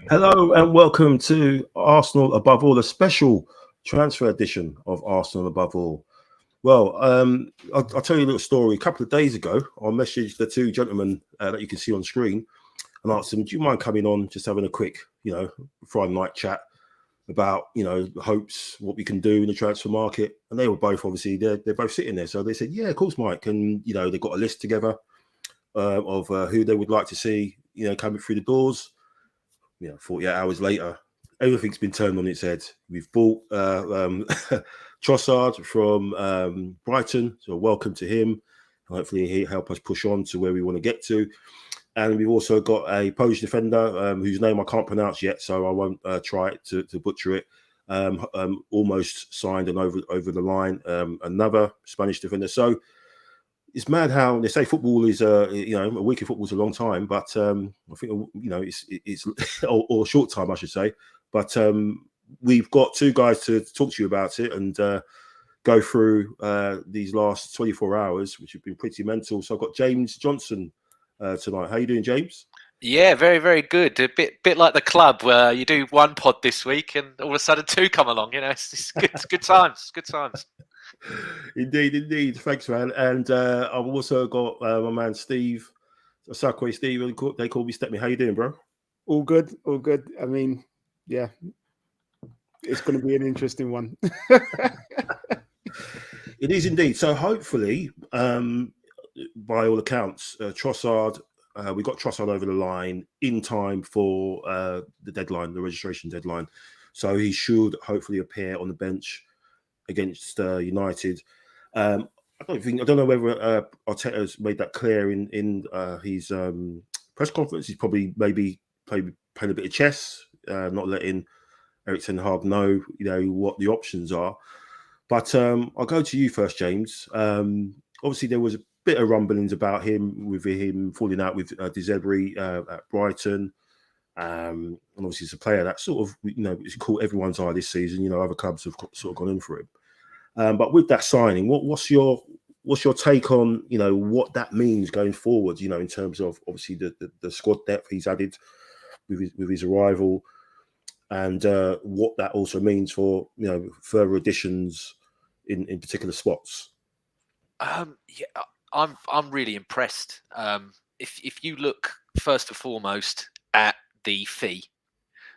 Hello and welcome to Arsenal Above All, a special transfer edition of Arsenal Above All. Well, I'll tell you a little story. A couple of days ago, I messaged the two gentlemen that you can see on screen and asked them, do you mind coming on, just having a quick, Friday night chat about, hopes, what we can do in the transfer market. And they were both, obviously, they're both sitting there. So they said, yeah, of course, Mike. And, they got a list together of who they would like to see, coming through the doors. 48 hours later, everything's been turned on its head. We've bought Trossard from Brighton, so welcome to him. Hopefully he'll help us push on to where we want to get to. And we've also got a Polish defender whose name I can't pronounce yet, so I won't try to butcher it. Almost signed and over the line. Another Spanish defender. So it's mad how they say football is, a week of football is a long time, but I think, it's or a short time, I should say. But we've got two guys to talk to you about it and go through these last 24 hours, which have been pretty mental. So I've got James Johnstone tonight. How you doing, James? Yeah, very, very good. A bit like the club where you do one pod this week and all of a sudden two come along. It's good, it's good times. Good times. Indeed. Thanks, man. And I've also got my man Steve Osakwe. Steve, they call me Stepney. How you doing, bro? All good. I mean, yeah, it's going to be an interesting one. It is indeed. So hopefully, by all accounts, Trossard, we got Trossard over the line in time for the deadline, the registration deadline. So he should hopefully appear on the bench against United. I don't know whether Arteta's made that clear in his press conference. He's probably maybe playing a bit of chess, not letting Erik ten Hag know, what the options are. But I'll go to you first, James. Obviously, there was a bit of rumblings about him, with him falling out with De Zerbi at Brighton. And obviously, it's a player that sort of, it's caught everyone's eye this season. Other clubs have sort of gone in for him. But with that signing, what's your take on, what that means going forward, in terms of obviously the squad depth he's added with his arrival, and what that also means for, further additions in particular spots? Yeah, I'm really impressed. If you look first and foremost at the fee,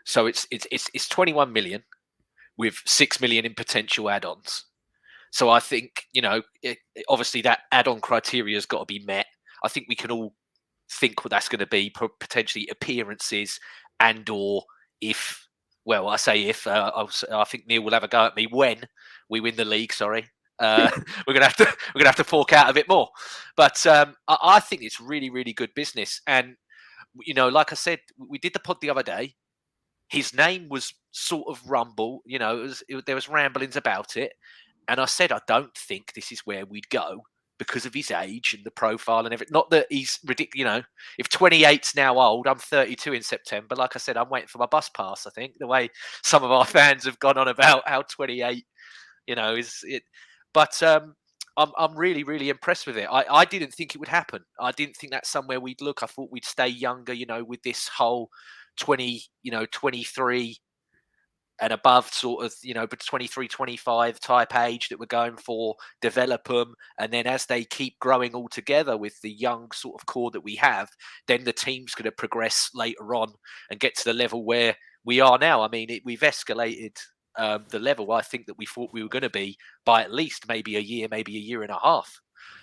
so it's 21 million with 6 million in potential add-ons. So I think, obviously that add-on criteria has got to be met. I think we can all think what that's going to be, potentially appearances and/or if, well, I say if, I think Neil will have a go at me when we win the league. Sorry, we're gonna have to fork out a bit more. But I think it's really, really good business. And like I said, we did the pod the other day. His name was sort of rumble. There was ramblings about it. And I said, I don't think this is where we'd go because of his age and the profile and everything. Not that he's ridiculous. If 28's now old, I'm 32 in September. Like I said, I'm waiting for my bus pass, I think, the way some of our fans have gone on about how 28, is it. But I'm really, really impressed with it. I didn't think it would happen. I didn't think that's somewhere we'd look. I thought we'd stay younger, with this whole 23 and above sort of, but 23, 25 type age that we're going for, develop them. And then as they keep growing all together with the young sort of core that we have, then the team's going to progress later on and get to the level where we are now. I mean, we've escalated the level I think that we thought we were going to be by at least maybe a year and a half,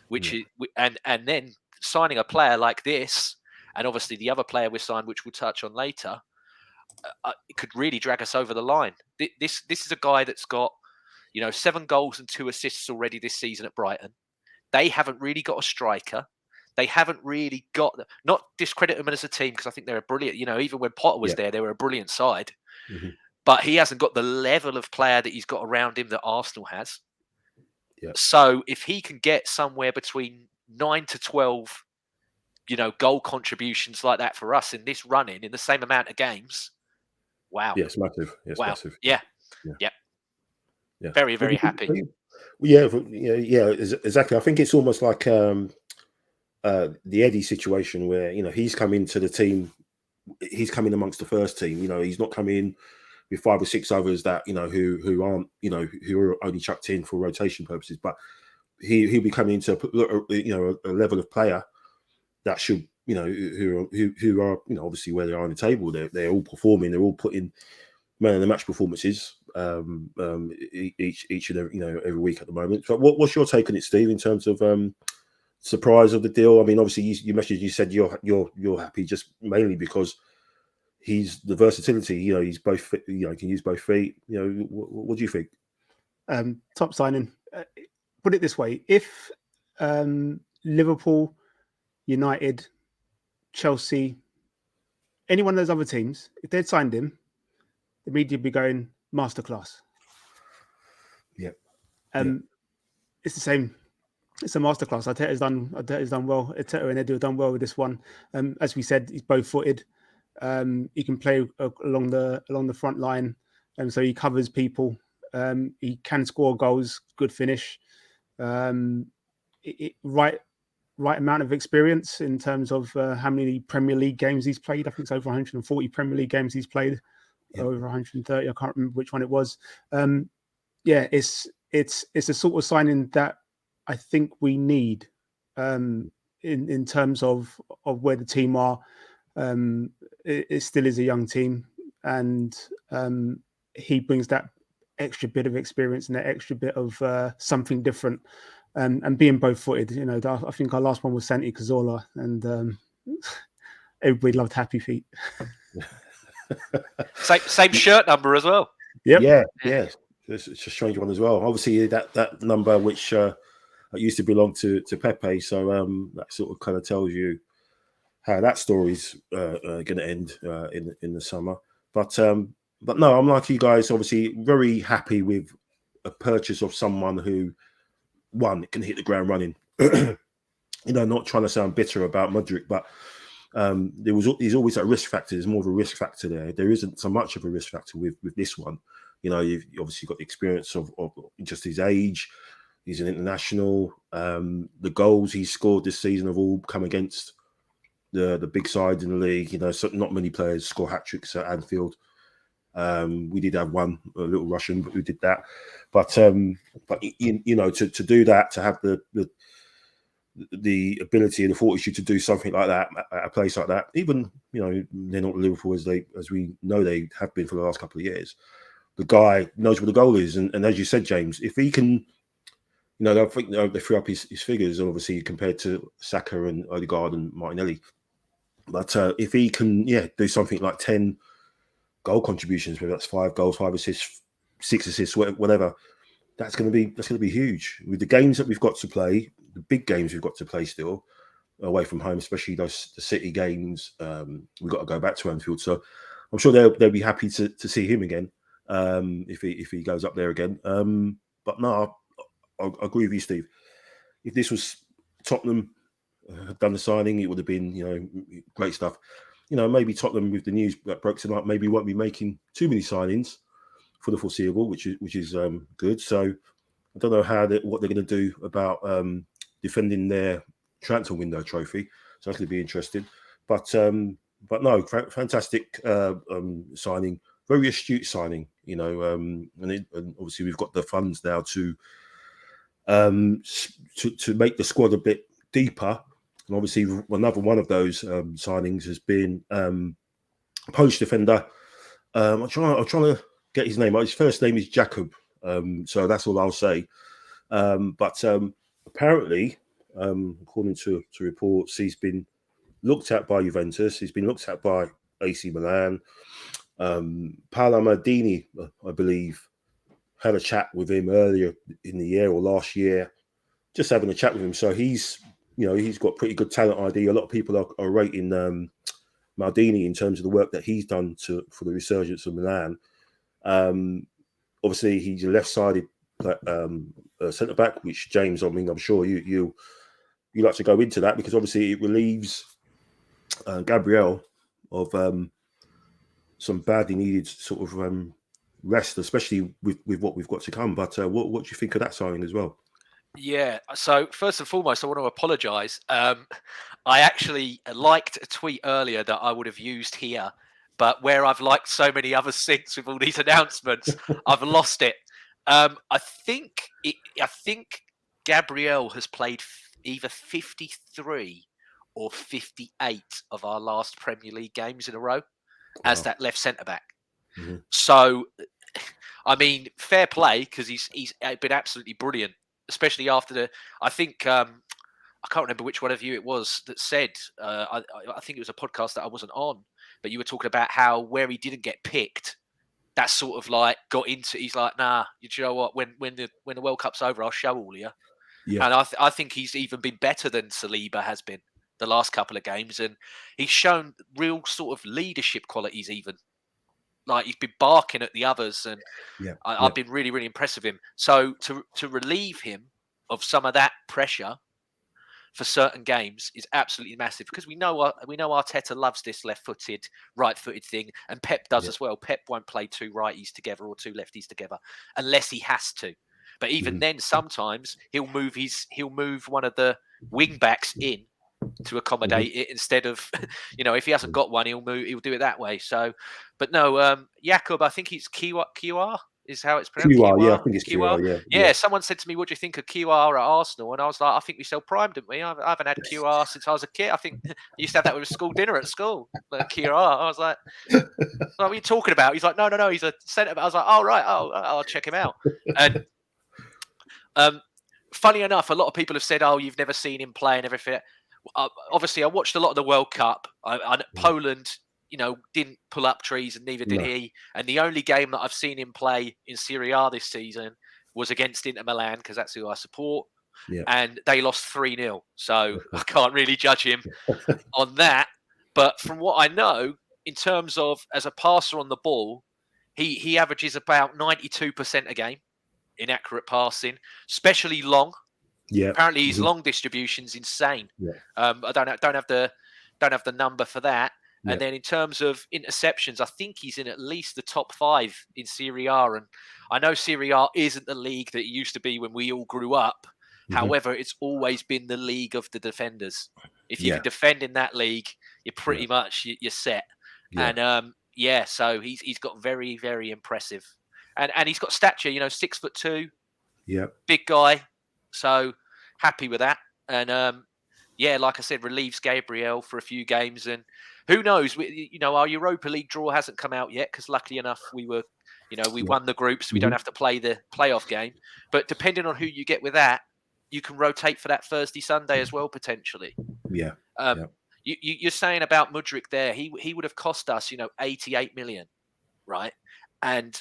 which is, and then signing a player like this, and obviously the other player we signed, which we'll touch on later, it could really drag us over the line. This is a guy that's got, 7 goals and 2 assists already this season at Brighton. They haven't really got a striker. they haven't really got, not discredit them as a team, because I think they're a brilliant, even when Potter was there, they were a brilliant side. Mm-hmm. But he hasn't got the level of player that he's got around him that Arsenal has. Yeah. So if he can get somewhere between 9 to 12, goal contributions like that for us in this running in the same amount of games, wow. Yes, massive. Yes, wow. massive. Yeah. Very, very happy. Yeah, exactly. I think it's almost like the Eddie situation where he's come into the team, he's coming amongst the first team. He's not coming in with 5 or 6 others that who aren't who are only chucked in for rotation purposes, but he'll be coming into a level of player that should who are obviously where they are on the table. They're all performing. They're all putting man of the match performances each and every week at the moment. So what's your take on it, Steve, in terms of surprise of the deal? I mean, obviously you said you're happy just mainly because he's the versatility. He's both fit, can use both feet. What do you think? Top signing. Put it this way: if Liverpool, United, Chelsea, any one of those other teams, if they'd signed him, the media would be going masterclass. Yeah. It's the same. It's a masterclass. Arteta's done well. Arteta and Edu have done well with this one. As we said, he's both-footed. He can play along the front line, and so he covers people. He can score goals. Good finish. Right amount of experience in terms of how many Premier League games he's played. I think it's over 140 Premier League games he's played. Yep. Over 130. I can't remember which one it was. It's a sort of signing that I think we need in terms of where the team are. It still is a young team, and he brings that extra bit of experience and that extra bit of something different. And being both-footed, I think our last one was Santi Cazorla, and everybody loved Happy Feet. Same shirt number as well. Yep. Yeah. It's a strange one as well. Obviously, that number which used to belong to Pepe, so that sort of kind of tells you how that story's going to end in the summer. But no, I'm like you guys. Obviously, very happy with a purchase of someone who can hit the ground running. Not trying to sound bitter about Mudryk, but there's always a risk factor. There's more of a risk factor there. There isn't so much of a risk factor with this one. You've obviously got the experience of just his age. He's an international. The goals he's scored this season have all come against the big side in the league. So not many players score hat-tricks at Anfield. We did have one, a little Russian, who did that. But to do that, to have the ability and the fortitude to do something like that at a place like that, even they're not Liverpool as we know they have been for the last couple of years. The guy knows where the goal is, and as you said, James, if he can, I think they threw up his figures, obviously compared to Saka and Odegaard and Martinelli. But if he can, do something like 10 goal contributions, whether that's 5 goals, 5 assists, 6 assists, whatever, that's going to be huge. With the games that we've got to play, the big games we've got to play still away from home, especially the City games, we've got to go back to Anfield. So I'm sure they'll be happy to see him again if he goes up there again. But no, I agree with you, Steve. If this was Tottenham had done the signing, it would have been great stuff. Maybe Tottenham, with the news that broke tonight, maybe won't be making too many signings for the foreseeable, which is good. So I don't know what they're going to do about defending their transfer window trophy. So that's going to be interesting. But no, fantastic signing, very astute signing. And obviously we've got the funds now to make the squad a bit deeper. And obviously another one of those signings has been Polish defender. I'm trying to get his name. His first name is Jakub. So that's all I'll say. But apparently, according to reports, he's been looked at by Juventus. He's been looked at by AC Milan. Paolo Maldini, I believe, had a chat with him earlier in the year or last year, just having a chat with him. So he's he's got pretty good talent ID. A lot of people are rating Maldini in terms of the work that he's done for the resurgence of Milan. Obviously, he's a left-sided centre back, which James, I mean, I'm sure you like to go into that because obviously it relieves Gabriel of some badly needed sort of rest, especially with what we've got to come. But what do you think of that signing as well? Yeah, so first and foremost, I want to apologise. I actually liked a tweet earlier that I would have used here, but where I've liked so many other since with all these announcements, I've lost it. I think Gabriel has played either 53 or 58 of our last Premier League games in a row as that left centre back. Mm-hmm. So, I mean, fair play because he's been absolutely brilliant. Especially after I think I can't remember which one of you it was that said. I think it was a podcast that I wasn't on, but you were talking about how where he didn't get picked, that sort of like got into. He's like, nah, you know what? When the World Cup's over, I'll show all of you. Yeah. And I think he's even been better than Saliba has been the last couple of games, and he's shown real sort of leadership qualities. Even like he's been barking at the others, and I've been really, really impressed with him. So to relieve him of some of that pressure for certain games is absolutely massive because we know Arteta loves this left-footed, right-footed thing, and Pep does as well. Pep won't play two righties together or two lefties together unless he has to. But even then, sometimes he'll move one of the wing backs in to accommodate it instead of, if he hasn't got one, he'll do it that way. So, but no, Jakub, I think he's QR is how it's pronounced. QR, yeah, I think it's QR. Yeah, someone said to me, "What do you think of QR at Arsenal?" And I was like, "I think we sell Prime, didn't we? I haven't had QR since I was a kid. I think I used to have that with a school dinner at school. Like QR." I was like, "What are you talking about?" He's like, "No, he's a centre." I was like, "Oh right, I'll check him out." And funny enough, a lot of people have said, "Oh, you've never seen him play and everything." Obviously, I watched a lot of the World Cup. Poland, didn't pull up trees, and neither did he. And the only game that I've seen him play in Serie A this season was against Inter Milan because that's who I support. Yeah. And they lost 3-0. So I can't really judge him on that. But from what I know, in terms of as a passer on the ball, he averages about 92% a game in accurate passing, especially long. Yeah. Apparently, his long distribution's insane. Yeah. I don't have the number for that. And then in terms of interceptions, I think he's in at least the top 5 in Serie A. And I know Serie A isn't the league that it used to be when we all grew up. However, it's always been the league of the defenders. If you can defend in that league, you're pretty much you're set. Yeah. And so he's got very, very impressive. And he's got stature, 6'2". Yeah. Big guy. So happy with that. And like I said, relieves Gabriel for a few games. And who knows? Our Europa League draw hasn't come out yet because luckily enough we were, we won the group, so we don't have to play the playoff game. But depending on who you get with that, you can rotate for that Thursday, Sunday as well potentially. Yeah. You're saying about Mudryk there, he would have cost us, 88 million, right? And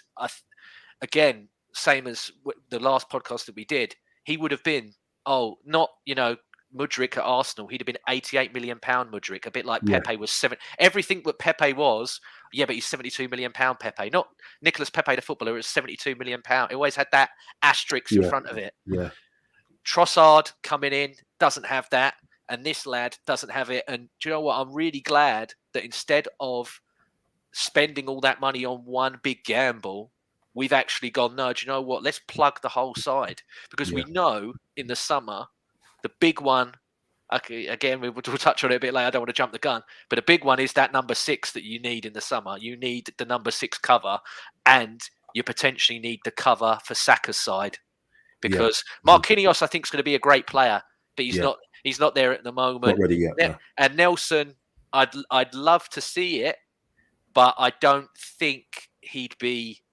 again, same as the last podcast that we did, he would have been, Mudryk at Arsenal, he'd have been £88 million Mudryk, a bit like Pepe was 7. Everything that Pepe was, but he's £72 million Pepe. Not Nicolas Pepe, the footballer, is £72 million. He always had that asterisk in front of it. Yeah. Trossard coming in doesn't have that, and this lad doesn't have it. And do you know what? I'm really glad that instead of spending all that money on one big gamble, we've actually gone, no, do you know what? Let's plug the whole side. Because we know in the summer, the big one, okay, again, we'll touch on it a bit later. I don't want to jump the gun. But a big one is that number 6 that you need in the summer. You need the number 6 cover, and you potentially need the cover for Saka's side. Because Marquinhos, I think, is going to be a great player, but he's not there at the moment. Not ready yet. No. And Nelson, I'd love to see it, but I don't think he'd be,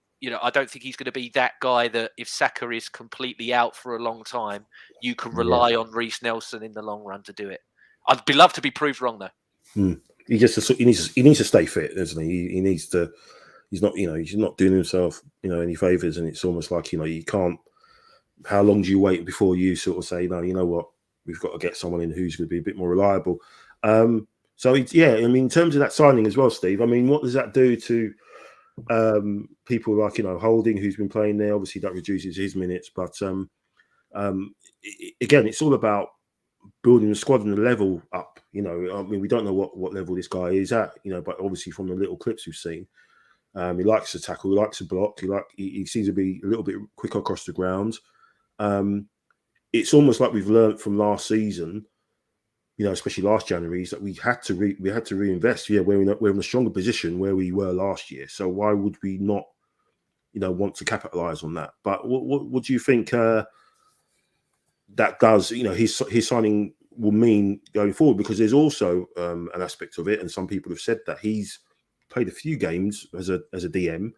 I don't think he's going to be that guy that if Saka is completely out for a long time, you can rely on Reece Nelson in the long run to do it. I'd be love to be proved wrong though. He needs to stay fit, doesn't he? He needs to. He's not, he's not doing himself, any favors, and it's almost like, you can't. How long do you wait before you sort of say, no, you know what, we've got to get someone in who's going to be a bit more reliable. So in terms of that signing as well, Steve, I mean, what does that do to people like Holding, who's been playing there? Obviously, that reduces his minutes, but again, it's all about building the squad and the level up. I mean, we don't know what level this guy is at, but obviously from the little clips we've seen, he likes to tackle, he likes to block, he seems to be a little bit quicker across the ground. It's almost like we've learned from last season, especially last January, is that we had to reinvest. Yeah, we're in a stronger position where we were last year. So why would we not, want to capitalize on that? But what do you think that does? His signing will mean going forward, because there's also an aspect of it, and some people have said that he's played a few games as a DM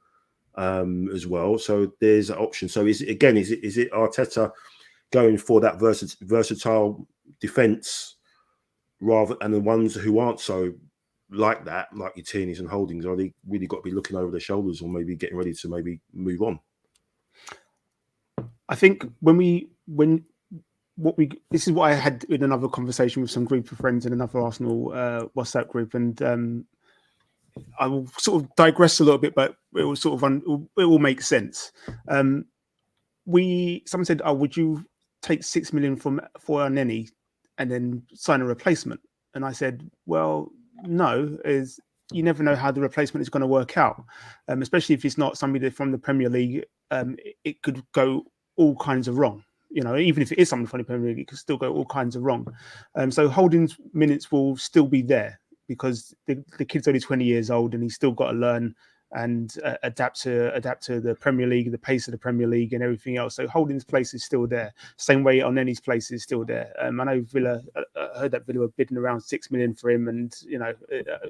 as well. So there's an option. So is it Arteta going for that versatile defense? Rather, and the ones who aren't so like that, like your Tierney's and Holdings, are they really got to be looking over their shoulders or maybe getting ready to maybe move on? I think this is what I had in another conversation with some group of friends in another Arsenal WhatsApp group, and I will sort of digress a little bit, but it will it will make sense. Someone said, "Oh, would you take 6 million for Nenny and then sign a replacement?" And I said, well, no, you never know how the replacement is going to work out, especially if it's not somebody from the Premier League. It could go all kinds of wrong. Even if it is someone from the Premier League, it could still go all kinds of wrong. So Holding's minutes will still be there because the kid's only 20 years old and he's still got to learn and adapt to the Premier League, the pace of the Premier League and everything else. So Holding's place is still there. Same way Elneny's place is still there. I know Villa, I heard that Villa were bidding around 6 million for him. And,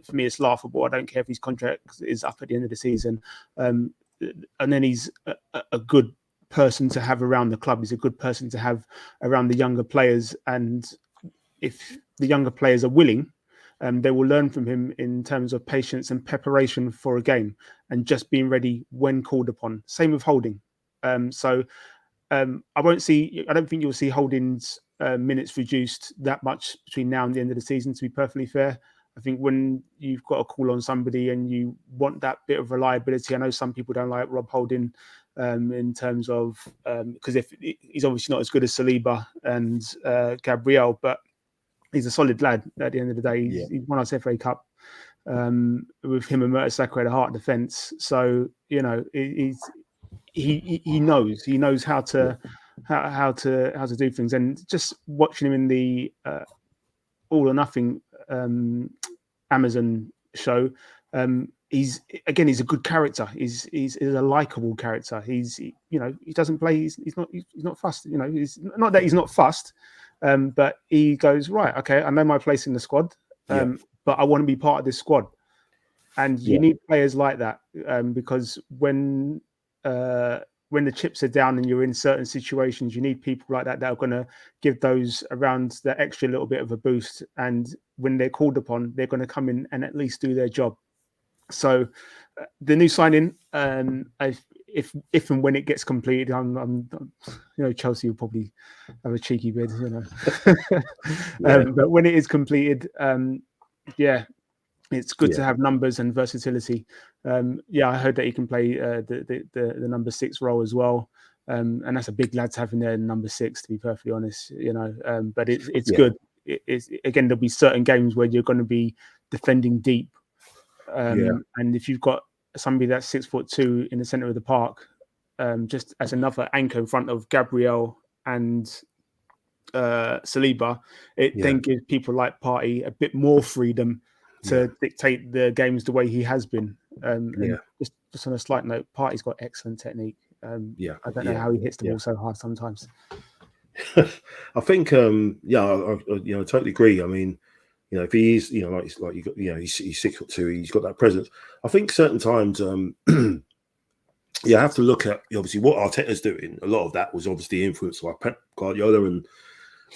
for me, it's laughable. I don't care if his contract is up at the end of the season. Elneny's a good person to have around the club. He's a good person to have around the younger players. And if the younger players are willing, they will learn from him in terms of patience and preparation for a game and just being ready when called upon. Same with Holding. I don't think you'll see Holding's minutes reduced that much between now and the end of the season, to be perfectly fair. I think when you've got to call on somebody and you want that bit of reliability, I know some people don't like Rob Holding in terms of, because if he's obviously not as good as Saliba and Gabriel, but he's a solid lad at the end of the day. He won us FA Cup with him and Mertesacker at the heart of defence. So, he knows how to do things. And just watching him in the All or Nothing Amazon show, he's a good character. He's a likable character. He doesn't play. He's not fussed. He's not that he's not fussed. But he goes, right, okay, I know my place in the squad, but I want to be part of this squad. And you need players like that because when the chips are down and you're in certain situations, you need people like that are going to give those around the extra little bit of a boost. And when they're called upon, they're going to come in and at least do their job. So the new signing, if and when it gets completed, I'm Chelsea will probably have a cheeky bid, but when it is completed, it's good to have numbers and versatility. I heard that he can play the number 6 role as well, and that's a big lad to have in there, number 6. To be perfectly honest, but it's good. Again, there'll be certain games where you're going to be defending deep, and if you've got somebody that's 6'2" in the center of the park, just as another anchor in front of Gabriel and Saliba, then gives people like Partey a bit more freedom to dictate the games the way he has been. And just on a slight note, Partey's got excellent technique. I don't know how he hits the ball so hard sometimes. I think, I totally agree. I mean, if he is, he's 6'2", he's got that presence. I think certain times, you have to look at obviously what Arteta's doing. A lot of that was obviously influenced by Pep Guardiola and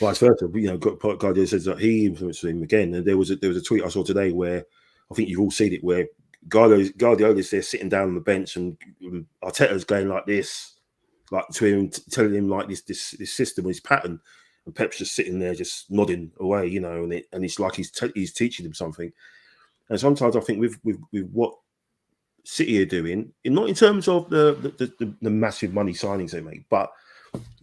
vice versa. Guardiola says that he influenced him again. And there was a tweet I saw today where I think you've all seen it, where Guardiola's there sitting down on the bench and Arteta's going like this, like to him, telling him like this system, this pattern. and Pep's just sitting there, just nodding away, you know, and it's like he's teaching them something. And sometimes I think with what City are doing, not in terms of the massive money signings they make, but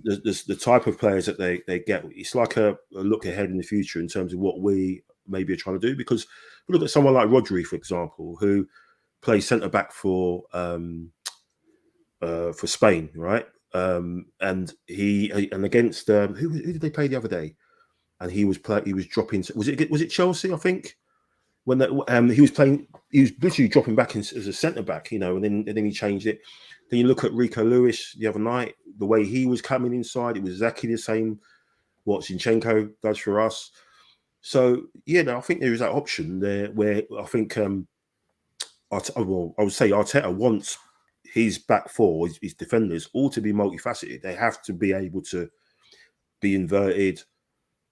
the type of players that they get, it's like a look ahead in the future in terms of what we maybe are trying to do. Because look at someone like Rodri, for example, who plays centre back for Spain, right? And against who did they play the other day? And he was dropping. Was it Chelsea? I think when he was playing, he was literally dropping back as a centre back, you know, and then he changed it. Then you look at Rico Lewis the other night, the way he was coming inside, it was exactly the same what Zinchenko does for us. So yeah, no, I think there is that option there where I think I would say Arteta wants his back four, his defenders, all to be multifaceted. They have to be able to be inverted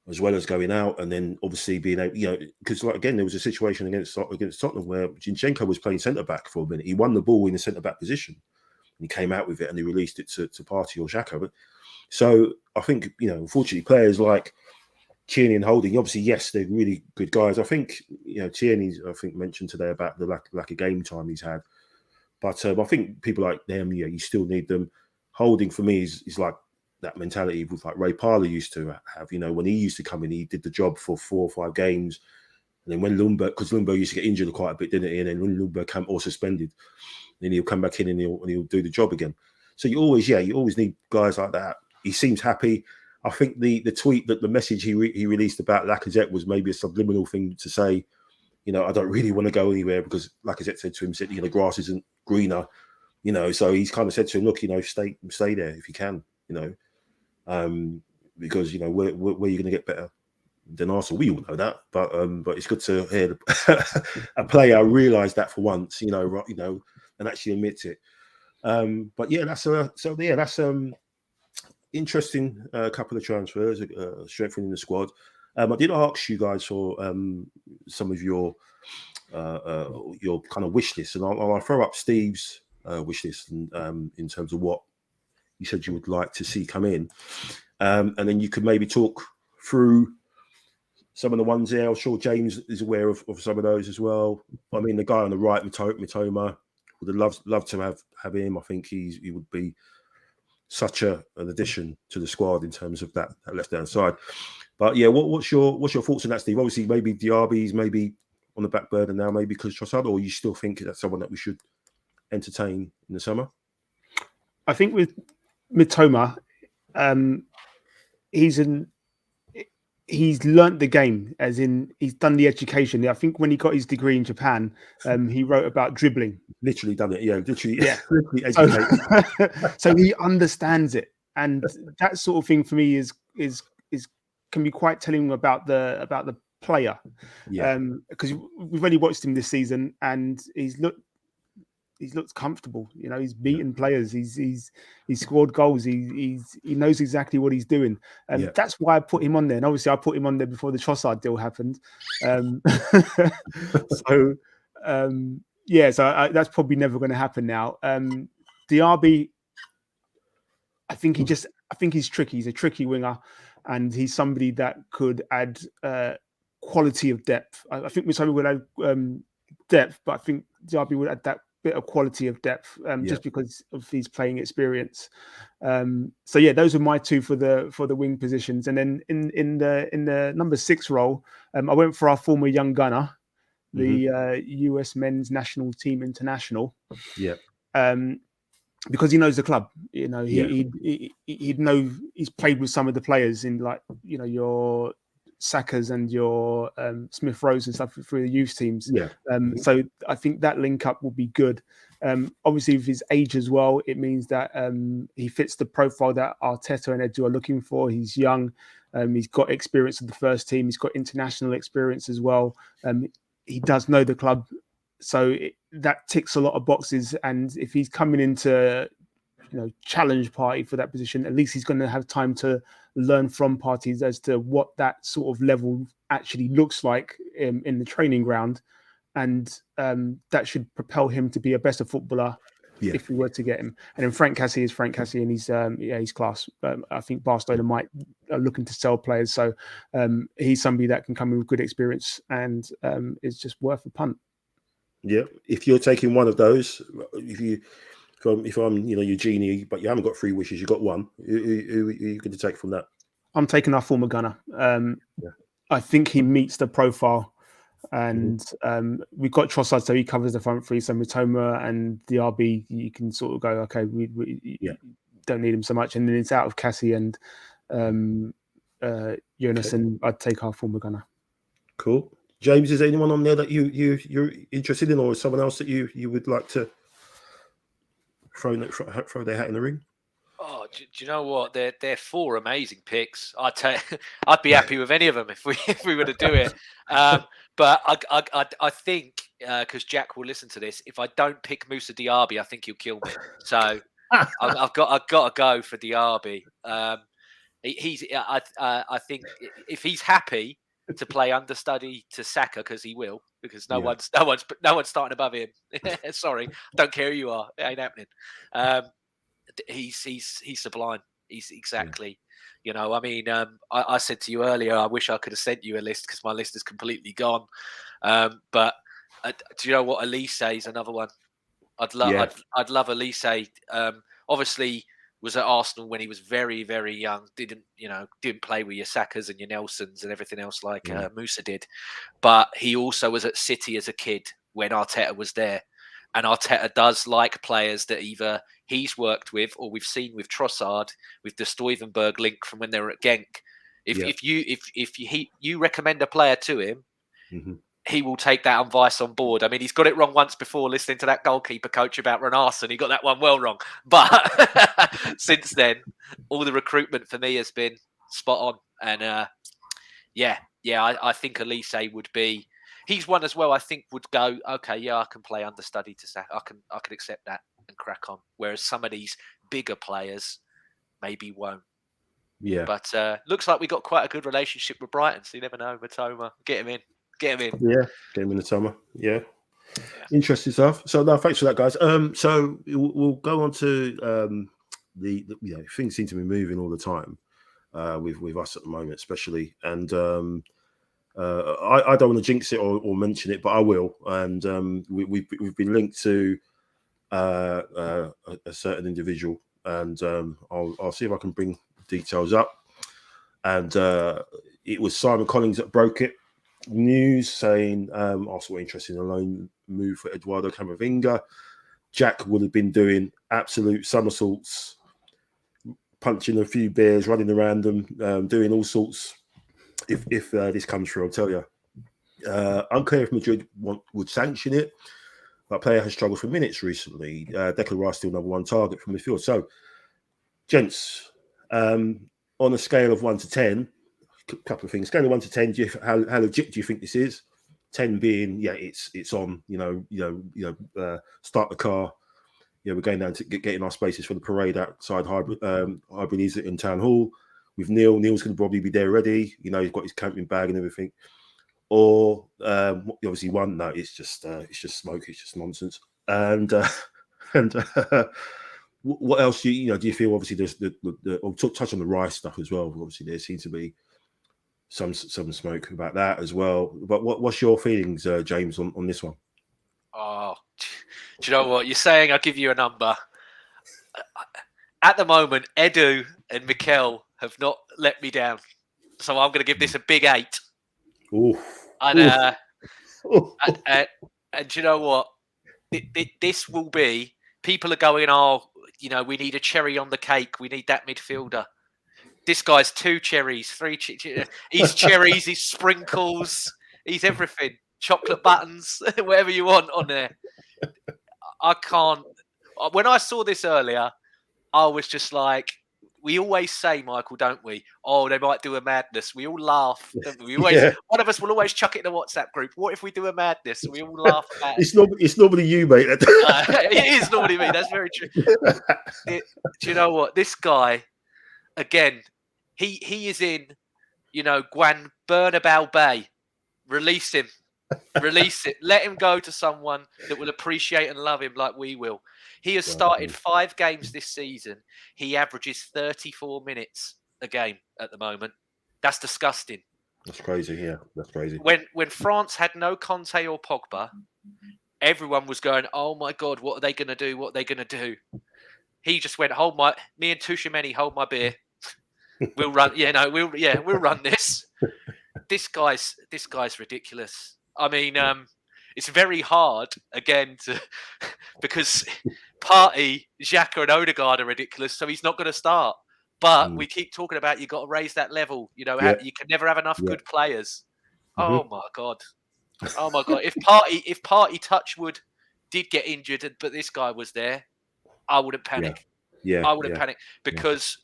as well as going out, and then obviously being able, you know, because like again, there was a situation against Tottenham where Zinchenko was playing centre back for a minute. He won the ball in the centre back position, and he came out with it and he released it to Partey or Xhaka. But so I think, you know, unfortunately, players like Tierney and Holding, obviously, yes, they're really good guys. I think, you know, Tierney, I think mentioned today about the lack of game time he's had, but I think people like them, yeah, you still need them. Holding for me is like that mentality with like Ray Parlour used to have, you know, when he used to come in, he did the job for 4 or 5 games. And then when because Ljungberg used to get injured quite a bit, didn't he? And then when Ljungberg came or suspended, then he'll come back in and he'll do the job again. So you always need guys like that. He seems happy. I think the tweet, that the message he released about Lacazette was maybe a subliminal thing to say, you know, I don't really want to go anywhere, because Lacazette said to him, you know, the grass isn't greener, you know. So he's kind of said to him, look, you know, stay there if you can, you know. Because, you know, where are you going to get better than Arsenal? We all know that, but it's good to hear a player realise that for once, you know, and actually admits it. But yeah, that's interesting. Couple of transfers, strengthening the squad. I did ask you guys for some of your kind of wish list, and I'll throw up Steve's wish list in terms of what you said you would like to see come in, and then you could maybe talk through some of the ones there. I'm sure James is aware of some of those as well. I mean, the guy on the right, Mitoma, would have loved to have him. I think he would be such an addition to the squad in terms of that left hand side. But yeah, what's your thoughts on that, Steve? Obviously, maybe Diaby's maybe on the back burner now, maybe because Trossard, or you still think that's someone that we should entertain in the summer? I think with Mitoma, he's learnt the game, as in he's done the education. I think when he got his degree in Japan, he wrote about dribbling. Literally done it, yeah. Literally educated. So he understands it, and that sort of thing for me is can be quite telling about the player. Yeah. Because we've already watched him this season, and he's looked comfortable. You know, he's beaten players. He's scored goals. He knows exactly what he's doing. That's why I put him on there. And obviously, I put him on there before the Trossard deal happened. So that's probably never going to happen now. Diaby, I think he's tricky. He's a tricky winger, and he's somebody that could add quality of depth. I think Mitoma would add depth, but I think Diaby would add that bit of quality of depth just because of his playing experience. So yeah, those are my two for the wing positions. And then in the number 6 role, I went for our former young gunner, the US men's national team international. Yeah. Because he knows the club, you know, he'd know, he's played with some of the players in, like, you know, your Sakas and your Smith Rose and stuff through the youth teams. Yeah. So I think that link up will be good. Obviously, with his age as well, it means that he fits the profile that Arteta and Edu are looking for. He's young. He's got experience with the first team. He's got international experience as well. He does know the club. So that ticks a lot of boxes. And if he's coming into, you know, challenge Partey for that position, at least he's going to have time to learn from Partey as to what that sort of level actually looks like in the training ground. And that should propel him to be a better footballer Yeah. if we were to get him. And then Frank Cassie is Frank Cassie, and he's class. I think Barcelona are looking to sell players, so he's somebody that can come in with good experience and is just worth a punt. Yeah, if you're taking one of those, if I'm your genie, but you haven't got 3 wishes, you've got one. Who are you going to take from that? I'm taking our former gunner. I think he meets the profile. And we've got Trossard, so he covers the front three. So Mitoma and the RB, you can sort of go, okay, we don't need him so much. And then it's out of Cassie and Jonas, and I'd take our former gunner. Cool. James, is there anyone on there that you're interested in, or is someone else that you would like to throw their hat in the ring? Oh, do you know what? They're 4 amazing picks. I'd be happy with any of them if we were to do it. But I think because Jack will listen to this, if I don't pick Moussa Diaby, I think he'll kill me. So I've got to go for Diaby. I think if he's happy to play understudy to Saka, because he will, because no one's starting above him. Sorry, don't care who you are, it ain't happening. He's sublime. He's exactly, I mean, I said to you earlier, I wish I could have sent you a list because my list is completely gone. But do you know what? Elise is another one. I'd love Elise. Obviously was at Arsenal when he was very, very young. Didn't play with your Sakas and your Nelsons and everything else like Moussa did. But he also was at City as a kid when Arteta was there. And Arteta does like players that either he's worked with or we've seen with Trossard, with the Stuyvenberg link from when they were at Genk. If you recommend a player to him, he will take that advice on board. I mean, he's got it wrong once before listening to that goalkeeper coach about Renarsson. He got that one well wrong. But since then, all the recruitment for me has been spot on. And I think Elise would be... He's one as well, I think, would go, okay, yeah, I can play understudy to Saka. I can accept that and crack on. Whereas some of these bigger players maybe won't. Yeah. But looks like we got quite a good relationship with Brighton, so you never know. Mitoma, get him in. Yeah, get him in the summer. Yeah. Interesting stuff. So, no, thanks for that, guys. So we'll go on to the things seem to be moving all the time with us at the moment, especially. And I don't want to jinx it or mention it, but I will. And we've been linked to a certain individual, and I'll see if I can bring details up. And it was Simon Collins that broke it. News saying also interested in a loan move for Eduardo Camavinga. Jack would have been doing absolute somersaults, punching a few bears, running around them, doing all sorts. If this comes through, I'll tell you. Unclear if Madrid would sanction it. That player has struggled for minutes recently. Declan Rice still number 1 target from midfield. So, gents, on a scale of 1 to 10, a couple of things. Scale of 1 to 10, how legit do you think this is? 10 being, it's on. Start the car. We're going down to getting our spaces for the parade outside Highbury in Town Hall. With Neil, Neil's going to probably be there ready. He's got his camping bag and everything. Or obviously one, no, it's just smoke. It's just nonsense. And what else do you feel? Obviously, there's I'll touch on the Rice stuff as well. Obviously, there seems to be some smoke about that as well. But what's your feelings, James, on this one? Oh, do you know what you're saying? I'll give you a number. At the moment, Edu and Mikel have not let me down, so I'm going to give this a big 8. Ooh. And do you know what? This will be. People are going, we need a cherry on the cake. We need that midfielder. This guy's 2 cherries, 3. He's cherries. He's sprinkles. He's everything. Chocolate buttons, whatever you want on there. I can't. When I saw this earlier, I was just like, we always say, Michael, don't we? Oh, they might do a madness. We all laugh, don't we? One of us will always chuck it in the WhatsApp group. What if we do a madness? And we all laugh at it. It's normally you, mate. It is normally me. That's very true. Do you know what? This guy, again, he is in, Bernabeu Bay. Release him. Release it. Let him go to someone that will appreciate and love him like we will. He has started 5 games this season. He averages 34 minutes a game at the moment. That's disgusting. That's crazy. Yeah, that's crazy. When France had no Conte or Pogba, everyone was going, "Oh my God, what are they going to do? What are they going to do?" He just went, me and Tuchemeni hold my beer. We'll run. We'll run this. This guy's ridiculous. I mean, it's very hard again because Partey, Xhaka, and Odegaard are ridiculous, so he's not going to start. But we keep talking about you got to raise that level. You know, you can never have enough good players. Oh my God. Oh my God! If Partey Touchwood did get injured, but this guy was there, I wouldn't panic. I wouldn't panic because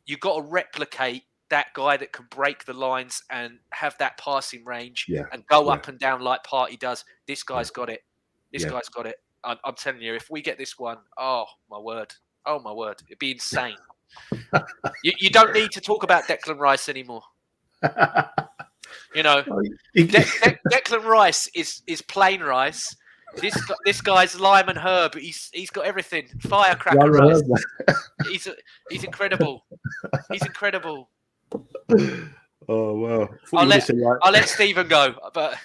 you got to replicate that guy that can break the lines and have that passing range and go up and down like Partey does. This guy's got it. This guy's got it. I'm telling you, if we get this one, oh my word, it'd be insane. You don't need to talk about Declan Rice anymore. You know, Declan Rice is plain rice. This guy's lime and herb. He's got everything. Firecracker rice. He's incredible. He's incredible. Oh wow! I'll let Stephen go. But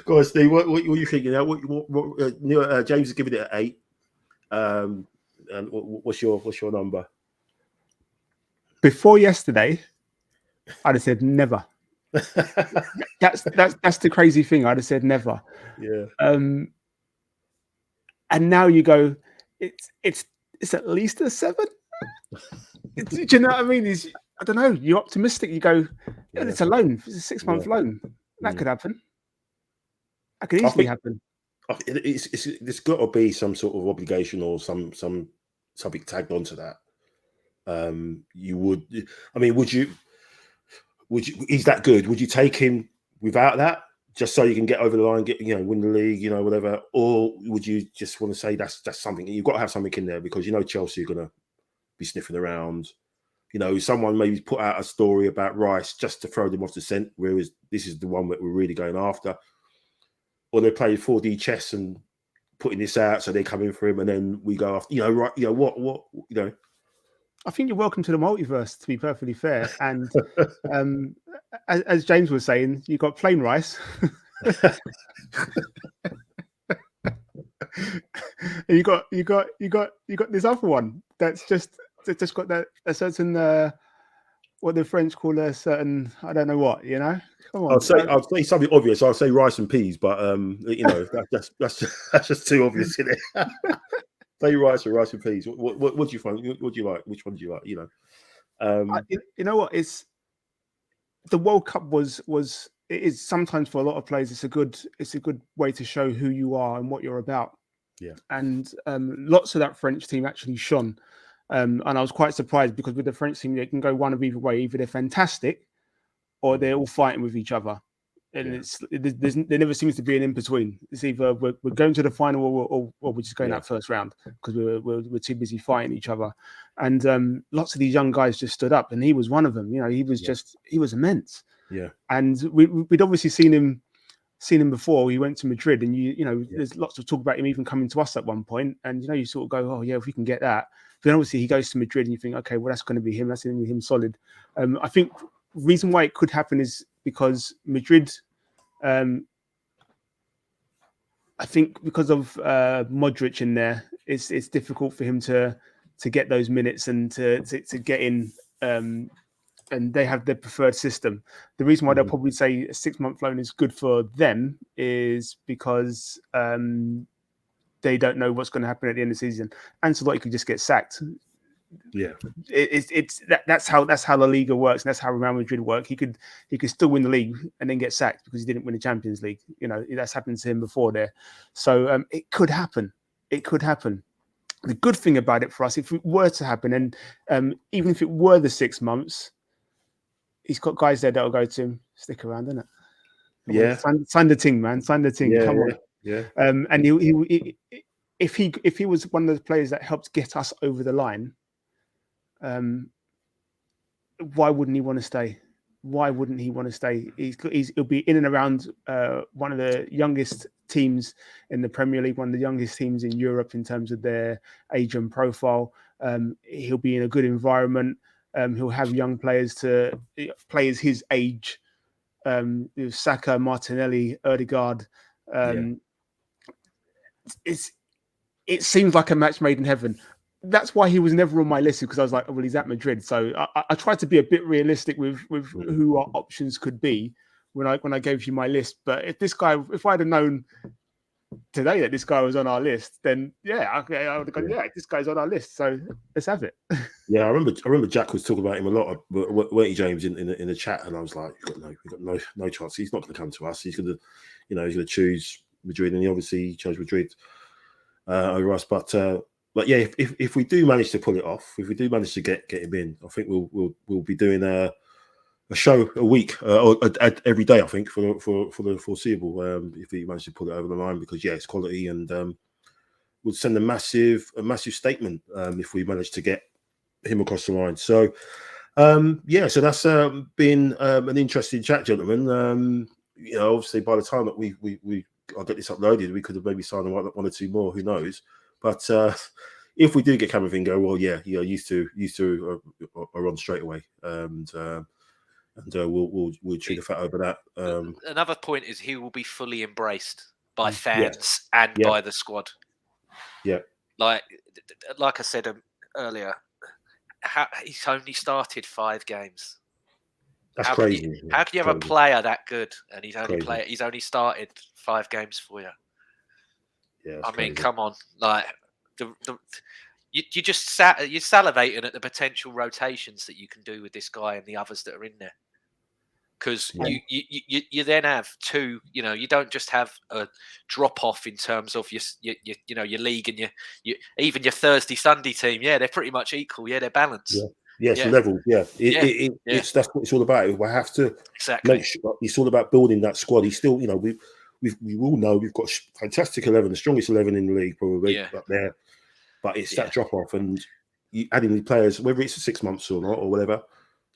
go on, Steve. What are you thinking now? James is giving it an 8. And what's your number? Before yesterday, I'd have said never. That's the crazy thing. I'd have said never. Yeah. And now you go, it's at least a 7. Do you know what I mean? I don't know. You're optimistic. You go, it's a loan. It's a 6-month loan. That could happen. That could easily happen. There's got to be some sort of obligation or something tagged onto that. Would you? He's that good? Would you take him without that, just so you can get over the line, win the league, whatever? Or would you just want to say that's something you've got to have something in there because Chelsea are going to be sniffing around? Someone maybe put out a story about Rice just to throw them off the scent, whereas this is the one that we're really going after. Or they play 4D chess and putting this out, so they come in for him, and then we go after. What. I think you're welcome to the multiverse, to be perfectly fair. And as James was saying, you got plain rice. And you got this other one that's just got that a certain what the French call a certain, I don't know what, Come on. I'll say something obvious. I'll say rice and peas, but that's just too obvious, isn't it? Say rice and peas. What do you find? What do you like? Which one do you like? You know what? It's the World Cup it is sometimes for a lot of players. It's a good way to show who you are and what you're about. Yeah. And lots of that French team actually shone. And I was quite surprised because with the French team, they can go one of either way. Either they're fantastic, or they're all fighting with each other. And there never seems to be an in between. It's either we're going to the final or we're just going that first round because we're too busy fighting each other. And lots of these young guys just stood up, and he was one of them. He was immense. Yeah. And we'd obviously seen him before. He went to Madrid, and there's lots of talk about him even coming to us at one point. And you sort of go, oh yeah, if we can get that. But then obviously he goes to Madrid, and you think, okay, well that's going to be him. That's going to be him solid. I think reason why it could happen is because Madrid, I think because of Modric in there, it's difficult for him to get those minutes and to get in. And they have their preferred system. The reason why they'll probably say a 6-month loan is good for them is because they don't know what's going to happen at the end of the season. Ancelotti could just get sacked. Yeah, that's how La Liga works, and that's how Real Madrid work. He could still win the league and then get sacked because he didn't win the Champions League. That's happened to him before there. So it could happen. It could happen. The good thing about it for us, if it were to happen, and even if it were the 6 months, he's got guys there that'll go to him. Stick around, isn't it? Yeah, sign the thing, man. Sign the thing. Yeah, Come on. Yeah. And he if he was one of those players that helped get us over the line, why wouldn't he want to stay? why wouldn't he want to stay? He'll be in and around one of the youngest teams in the Premier League, one of the youngest teams in Europe in terms of their age and profile. He'll be in a good environment. He'll have young players his age. Saka, Martinelli, Odegaard. It seems like a match made in heaven. That's why he was never on my list, because I was like, oh, well, he's at Madrid. So I tried to be a bit realistic with who our options could be when I gave you my list. But if I'd have known today that this guy was on our list, then I would have gone, this guy's on our list. So let's have it. Yeah, I remember Jack was talking about him a lot, weren't you, James, in the chat, and I was like, we've got no chance. He's not going to come to us. He's going to choose Madrid, and he obviously chose Madrid over us. But yeah, if we do manage to pull it off, if we do manage to get him in, I think we'll be doing a show a week or every day. I think for the foreseeable. If we manage to pull it over the line, because it's quality, and we'll send a massive statement if we manage to get him across the line. So so that's been an interesting chat, gentlemen. Obviously by the time that I'll get this uploaded, we could have maybe signed one or two more. Who knows? But if we do get Camavinga, well, used to are on straight away, and we'll chew the fat over that. Another point is he will be fully embraced by fans and by the squad. Yeah, like I said earlier, he's only started 5 games. That's crazy. How can you have a player that good and he's only started 5 games for you? Yeah, I mean, come on, like you're salivating at the potential rotations that you can do with this guy and the others that are in there, because you then have 2. You don't just have a drop off in terms of your league and your even your Thursday Sunday team. Yeah, they're pretty much equal. Yeah, they're balanced. It's level. It's that's what it's all about. We have to make sure it's all about building that squad. He's still, we all know we've got fantastic 11, the strongest 11 in the league probably up there. But it's that drop off, and you adding the players, whether it's 6 months or not or whatever.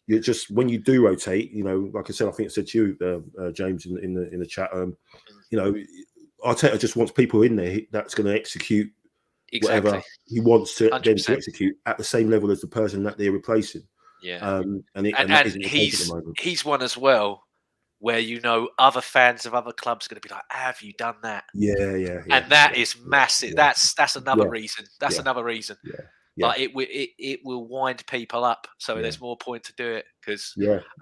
You just, when you do rotate, like I said, I think I said to you, James, in the chat. Arteta just wants people in there that's going to execute whatever he wants to 100%. Then to execute at the same level as the person that they're replacing. Yeah, and he's one as well, where other fans of other clubs are going to be like, "Have you done that?" Yeah. And that is massive. Yeah. That's another reason. That's another reason. Yeah. Like it will wind people up, so there's more point to do it, because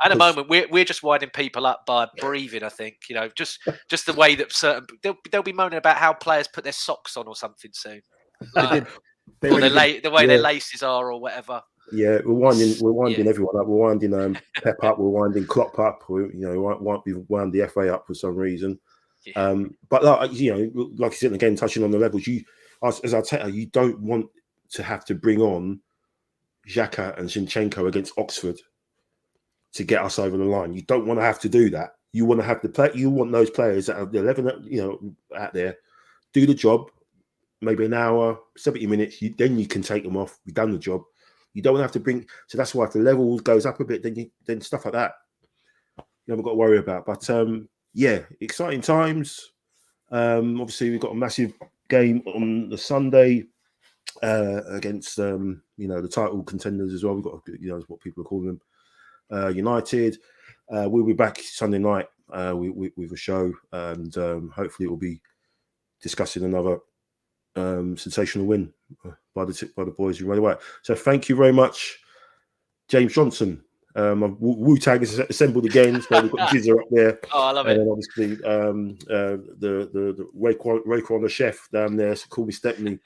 at the moment we're just winding people up by breathing. I think just the way that they'll be moaning about how players put their socks on or something soon, like, the way their laces are or whatever. Yeah, we're winding everyone up. We're winding Pep up. We're winding Klopp up. We've wound the FA up for some reason. Yeah. But like you said again, touching on the levels, as Arteta, you don't want to have to bring on Xhaka and Zinchenko against Oxford to get us over the line. You don't want to have to do that. You want to have you want those players that are the 11 out there, do the job, maybe an hour, 70 minutes. Then you can take them off. We've done the job. You don't have to bring. So that's why if the level goes up a bit, then stuff like that you haven't got to worry about. But exciting times. Obviously, we've got a massive game on the Sunday against the title contenders as well. We've got what people are calling them, United. We'll be back Sunday night with a show, and hopefully we'll be discussing another sensational win by the boys who run away. So thank you very much, James Johnstone. Wu-Tang is assembled again, so we've got Jizza up there. Oh, I love it. And then obviously the Raekwon the chef down there, so call me Stepney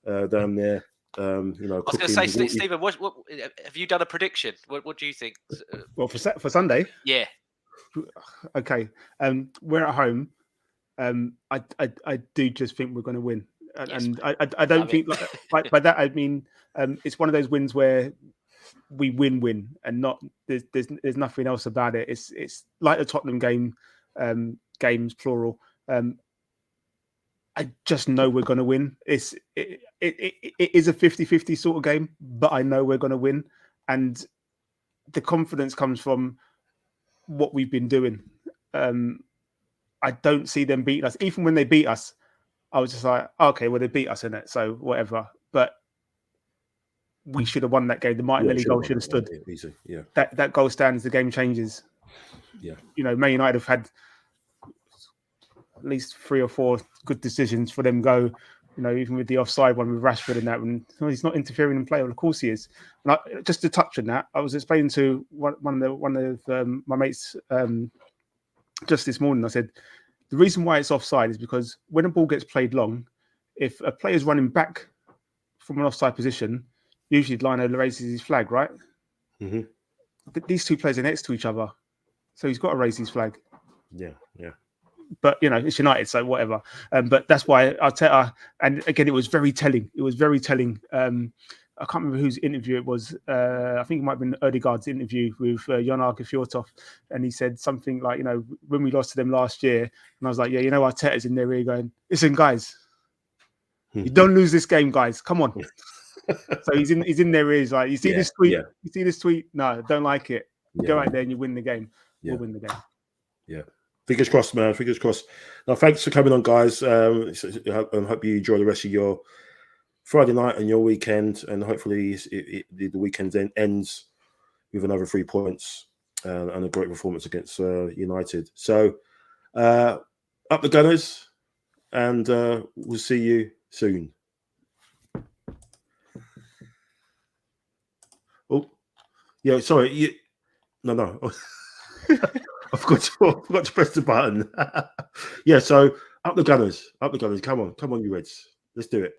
down there. I was going to say, Stephen, what have you done a prediction? What do you think? Well, for Sunday? Yeah. Okay. We're at home. I do just think we're going to win. And I don't think like by that I mean it's one of those wins where we win and not there's nothing else about it. It's like the Tottenham game, games plural. I just know we're going to win. It is a 50-50 sort of game, but I know we're going to win, and the confidence comes from what we've been doing. I don't see them beating us. Even when they beat us, I was just like, okay, well, they beat us in it, so whatever. But we should have won that game. The Martinelli goal should have stood. Easy. Yeah. That goal stands, the game changes. Yeah. You know, Man United have had at least 3 or 4 good decisions for them go. You know, even with the offside one with Rashford and that, when he's not interfering in play. Well, of course he is. And just to touch on that, I was explaining to one of my mates just this morning. I said the reason why it's offside is because when a ball gets played long, if a player's running back from an offside position, usually Lionel raises his flag, right? Mm-hmm. But these two players are next to each other, so he's got to raise his flag. Yeah. But you know, it's United, so whatever. But that's why Arteta, and again, it was very telling. It was very telling. I can't remember whose interview it was. I think it might have been Ødegaard's interview with Jon Arke Fjørtoft, and he said something like, you know, when we lost to them last year, and I was like, yeah, you know, Arteta's in there really going, listen, guys, you don't lose this game, guys. Come on. So he's in there. He's like, you see this tweet? Yeah. You see this tweet? No, don't like it. Go out there and you win the game. We'll win the game. Yeah. Fingers crossed, man. Fingers crossed. Now, thanks for coming on, guys. I hope you enjoy the rest of your Friday night and your weekend, and hopefully the weekend then ends with another 3 points and a great performance against United. So, up the Gunners, and we'll see you soon. Oh, yeah. Sorry. No. I forgot to press the button. Yeah, so up the Gunners. Come on, you Reds. Let's do it.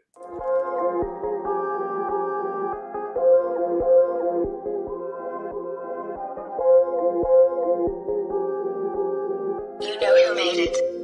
You know who made it.